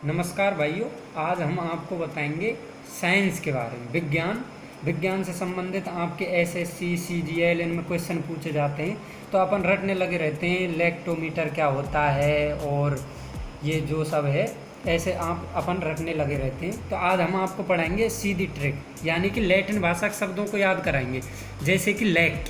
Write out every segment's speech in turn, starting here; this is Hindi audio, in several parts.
नमस्कार भाइयों। आज हम आपको बताएंगे साइंस के बारे में। विज्ञान से संबंधित आपके एसएससी सीजीएल इनमें क्वेश्चन पूछे जाते हैं तो अपन रटने लगे रहते हैं लैक्टोमीटर क्या होता है और ये जो सब है ऐसे आप अपन रटने लगे रहते हैं। तो आज हम आपको पढ़ाएंगे सीधी ट्रिक, यानी कि लैटिन भाषा के शब्दों को याद कराएंगे। जैसे कि लैक्ट,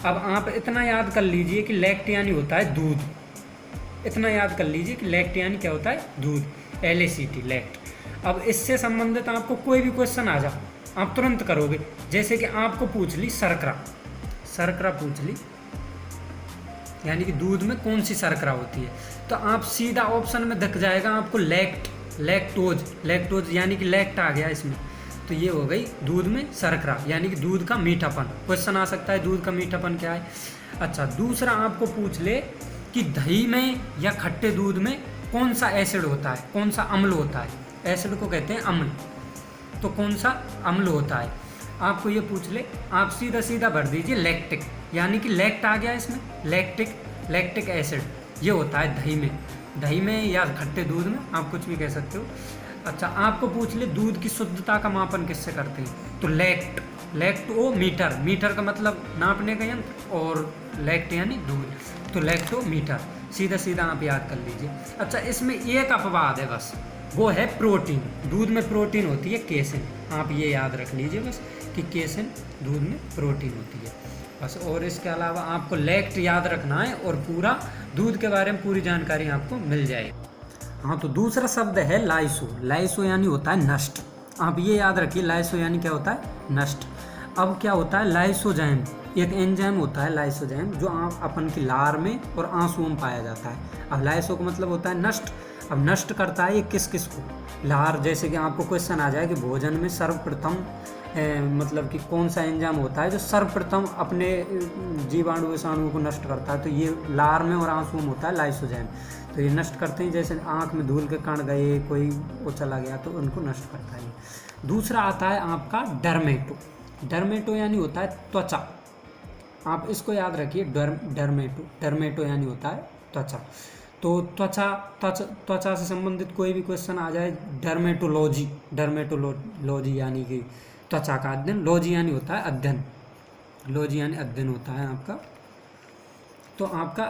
अब आप इतना याद कर लीजिए कि लैक्ट यानी होता है दूध। इतना याद कर लीजिए कि लैक्ट यानी क्या होता है, दूध। LACT, लैक्ट। अब इससे संबंधित आपको कोई भी क्वेश्चन आ जाओ आप तुरंत करोगे। जैसे कि आपको पूछ ली शर्करा पूछ ली, यानी कि दूध में कौन सी शर्करा होती है, तो आप सीधा ऑप्शन में दिख जाएगा आपको लैक्टोज यानी कि लैक्ट आ गया इसमें। तो ये हो गई दूध में शर्करा, यानी कि दूध का मीठापन। क्वेश्चन आ सकता है दूध का मीठापन क्या है। अच्छा, दूसरा आपको पूछ ले कि दही में या खट्टे दूध में कौन सा एसिड होता है, कौन सा अम्ल होता है। एसिड को कहते हैं अम्ल, तो कौन सा अम्ल होता है आपको ये पूछ ले, आप सीधा सीधा भर दीजिए लैक्टिक, यानी कि लैक्ट आ गया इसमें। लैक्टिक एसिड ये होता है दही में या खट्टे दूध में, आप कुछ भी कह सकते हो। अच्छा, आपको पूछ ले दूध की शुद्धता का मापन किससे करते हैं, तो लैक्ट ओ मीटर का मतलब नापने का यंत्र, और लैक्ट यानी दूध, तो लैक्टोमीटर। सीधा आप याद कर लीजिए। अच्छा, इसमें एक अपवाद है बस, वो है प्रोटीन। दूध में प्रोटीन होती है केसिन, आप ये याद रख लीजिए बस कि केसिन दूध में प्रोटीन होती है बस। और इसके अलावा आपको लैक्ट याद रखना है और पूरा दूध के बारे में पूरी जानकारी आपको मिल जाएगी। हाँ, तो दूसरा शब्द है लाइसो यानी होता है नष्ट। आप ये याद रखिए, लाइसो यानी क्या होता है, नष्ट। अब क्या होता है लाइसोजाइम, एक एंजाइम होता है लाइसोजाइम, जो अपन की लार में और आंसुओं में पाया जाता है। अब लाइसो का मतलब होता है नष्ट। अब नष्ट करता है ये किस को, लार। जैसे कि आपको क्वेश्चन आ जाए कि भोजन में सर्वप्रथम मतलब कि कौन सा एंजाइम होता है जो सर्वप्रथम अपने जीवाणु विषाणुओं को नष्ट करता है, तो ये लार में और आंसुओं में होता है लाइसोजाइम। तो ये नष्ट करते हैं, जैसे आँख में धूल के कण गए, कोई वो चला गया तो उनको नष्ट करता है। दूसरा आता है आपका डर्मेटो यानी होता है त्वचा। आप इसको याद रखिए, डर्मेटो यानी होता है त्वचा। तो त्वचा से संबंधित कोई भी क्वेश्चन आ जाए, डर्मेटोलॉजी यानी कि त्वचा का अध्ययन, लॉजी यानी होता है अध्ययन, लॉजी यानी अध्ययन होता है आपका। तो आपका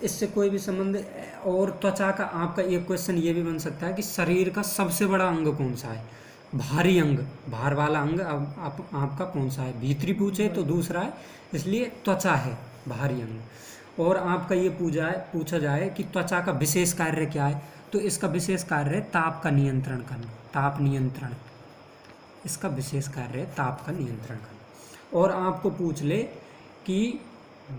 इससे कोई भी संबंध। और त्वचा का आपका एक क्वेश्चन ये भी बन सकता है कि शरीर का सबसे बड़ा अंग कौन सा है, भारी अंग, भार वाला अंग आपका कौन सा है। भीतरी पूछे तो दूसरा है, इसलिए त्वचा है भारी अंग। और आपका ये पूछा जाए कि त्वचा का विशेष कार्य क्या है, तो इसका विशेष कार्य है ताप का नियंत्रण करना, ताप नियंत्रण। इसका विशेष कार्य है ताप का नियंत्रण करना। और आपको पूछ ले कि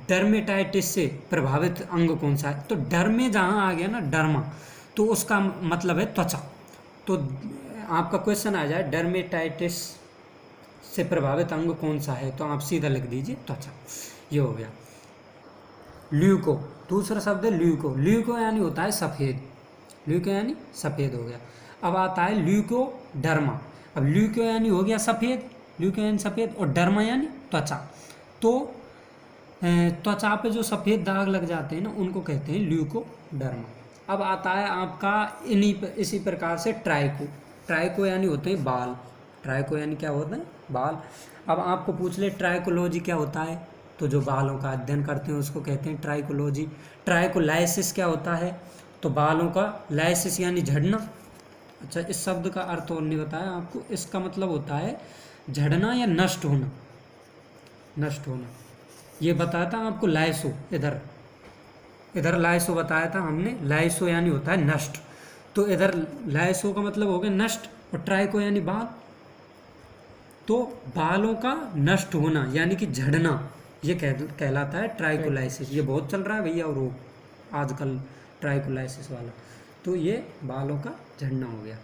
डर्मेटाइटिस से प्रभावित अंग कौन सा है, तो डर्मे जहाँ आ गया ना, डर्मा, तो उसका मतलब है त्वचा। तो आपका क्वेश्चन आ जाए डर्मेटाइटिस से प्रभावित अंग कौन सा है, तो आप सीधा लिख दीजिए त्वचा। ये हो गया। ल्यूको, दूसरा शब्द है ल्यूको यानी होता है सफ़ेद, ल्यूको यानी सफ़ेद हो गया। अब आता है ल्यूकोडर्मा। अब ल्यूको यानी हो गया सफ़ेद, ल्यूको यानी सफ़ेद, और डर्मा यानी त्वचा। तो त्वचा पे जो सफ़ेद दाग लग जाते हैं ना, उनको कहते हैं ल्यूकोडर्मा। अब आता है आपका इसी प्रकार से ट्राइको यानी होते हैं बाल, ट्राइको यानी क्या होता है, बाल। अब आपको पूछ ले ट्राइकोलॉजी क्या होता है, तो जो बालों का अध्ययन करते हैं उसको कहते हैं ट्राइकोलॉजी। ट्राइकोलाइसिस क्या होता है, तो बालों का लाइसिस यानी झड़ना। अच्छा, इस शब्द का अर्थ और नहीं बताया आपको, इसका मतलब होता है झड़ना या नष्ट होना, ये बताया था आपको लाइसो। इधर लाइसो बताया था हमने, लाइसो यानी होता है नष्ट, तो इधर लाइसो का मतलब हो गया नष्ट, और ट्राइको यानी बाल, तो बालों का नष्ट होना यानी कि झड़ना, ये कहलाता है ट्राइकोलाइसिस। ये बहुत चल रहा है भैया और आजकल ट्राइकोलाइसिस वाला, तो ये बालों का झड़ना हो गया।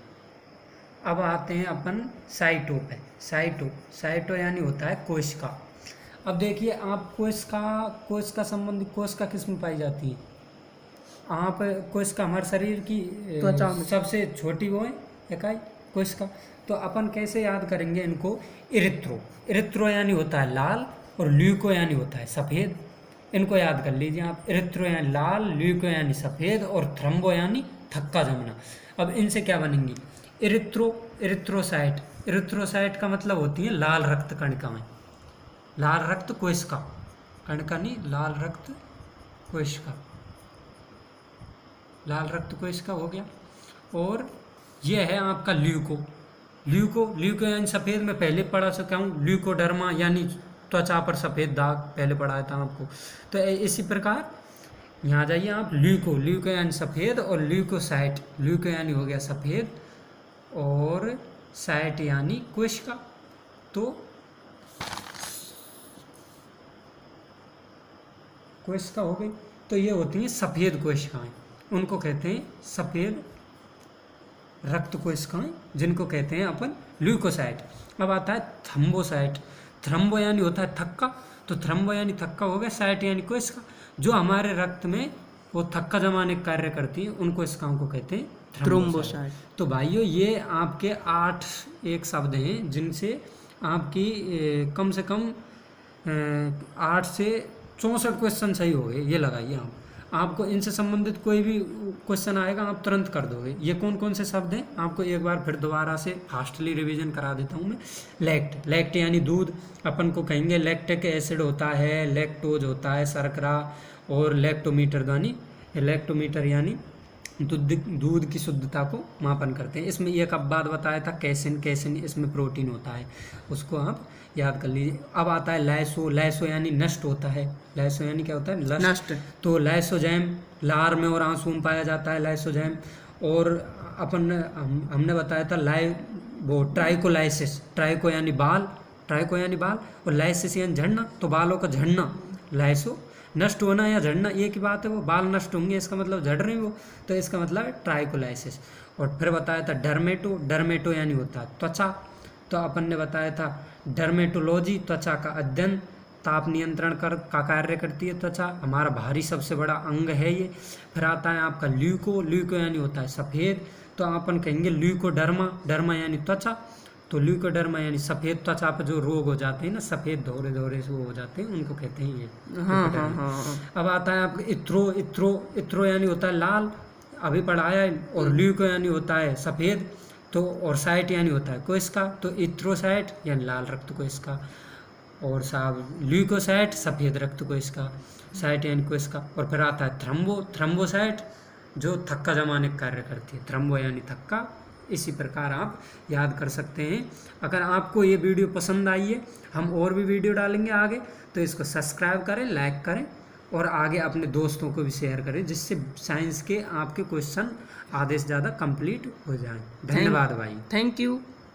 अब आते हैं अपन साइटो पे। साइटो यानी होता है कोशिका। अब देखिए आप कोशिका संबंधी कोशिका किस में पाई जाती है, आप कोशिका हमारे शरीर की त्वचा में सबसे छोटी वो है इकाई कोशिका। तो अपन कैसे याद करेंगे इनको, इरिथ्रो यानी होता है लाल, और ल्यूको यानी होता है सफ़ेद। इनको याद कर लीजिए आप, इरिथ्रो यानी लाल, ल्यूको यानी सफ़ेद, और थ्रम्बो यानी थक्का जमना। अब इनसे क्या बनेंगी, इरिथ्रोसाइट। इरिथ्रोसाइट का मतलब होती है लाल रक्त कणिकाएं, लाल रक्त कोशिका, कणिका नहीं, लाल रक्त कोशिका, लाल रक्त कोशिका हो गया। और यह है आपका ल्यूको। ल्यूको यानी सफ़ेद, में पहले पढ़ा चुका हूँ। ल्यूकोडर्मा यानी त्वचा पर सफ़ेद दाग, पहले पढ़ाया था आपको। तो इसी प्रकार यहाँ जाइए आप, ल्यूको यानी सफ़ेद, और ल्यूकोसाइट, ल्यूको यानी हो गया सफ़ेद, और साइट यानी कोशिका। तो कोशिका हो गई। तो ये होती हैं सफ़ेद कोशिकाएं, उनको कहते हैं सफ़ेद रक्त कोशिकाएं, जिनको कहते हैं अपन ल्यूकोसाइट। अब आता है थ्रम्बोसाइट। थ्रम्बो यानी होता है थक्का, तो थ्रम्बो यानी थक्का हो गया, साइट यानी कोशिका। जो हमारे रक्त में वो थक्का जमाने का कार्य करती है, उन कोशिकाओं को कहते हैं थ्रोम्बोसाइट। तो भाइयों, ये आपके 8 एक शब्द हैं जिनसे आपकी कम से कम 8 से 64 क्वेश्चन सही हो गए, ये लगाइए आप। आपको इनसे संबंधित कोई भी क्वेश्चन आएगा आप तुरंत कर दोगे। ये कौन कौन से शब्द हैं, आपको एक बार फिर दोबारा से फास्टली रिवीजन करा देता हूँ मैं। लैक्ट यानी दूध, अपन को कहेंगे लैक्टिक एसिड होता है, लैक्टोज होता है, शर्करा, और लैक्टोमीटर यानी दूध की शुद्धता को मापन करते हैं। इसमें एक अब बात बताया था, कैसिन इसमें प्रोटीन होता है, उसको आप याद कर लीजिए। अब आता है लाइसो यानी नष्ट होता है। लाइसो यानी क्या होता है, नष्ट। तो लाइसोजाइम लार में और आंसू में पाया जाता है लाइसोजाइम। और हमने बताया था ट्राइकोलाइसिस, ट्राइको यानी बाल, और लाइसिस यानी झड़ना, तो बालों का झड़ना। लाइसो नष्ट होना या झड़ना एक ही बात है, वो बाल नष्ट होंगे इसका मतलब झड़ रहे हैं वो, तो इसका मतलब है ट्राइकोलाइसिस। और फिर बताया था डर्मेटो यानी होता है त्वचा, तो अपन ने बताया था डर्मेटोलॉजी, त्वचा का अध्ययन, ताप नियंत्रण का कार्य करती है त्वचा, हमारा भारी सबसे बड़ा अंग है ये। फिर आता है आपका ल्यूको यानी होता है सफ़ेद, तो अपन कहेंगे ल्यूकोडर्मा यानी त्वचा। तो ल्यूकोडर्मा यानी सफ़ेद त्वचा पर जो रोग हो जाते हैं ना, सफ़ेद धोरे से वो हो जाते हैं, उनको कहते हैं ये। हाँ। अब आता है आपका इत्रो यानी होता है लाल, अभी पढ़ाया है। और ल्यूको यानी होता है सफ़ेद, तो और साइट यानी होता है कोशिका, तो इत्रोसाइट यानी लाल रक्त कोशिका, और साहब ल्यूकोसाइट सफ़ेद रक्त कोशिका, साइट यानी कोशिका। और फिर आता है थ्रम्बोसाइट, जो थक्का जमाने का कार्य करती है, थ्रम्बो यानी थक्का। इसी प्रकार आप याद कर सकते हैं। अगर आपको ये वीडियो पसंद आई है, हम और भी वीडियो डालेंगे आगे, तो इसको सब्सक्राइब करें, लाइक करें, और आगे अपने दोस्तों को भी शेयर करें, जिससे साइंस के आपके क्वेश्चन आधे से ज़्यादा कंप्लीट हो जाएं। धन्यवाद भाई, थैंक यू।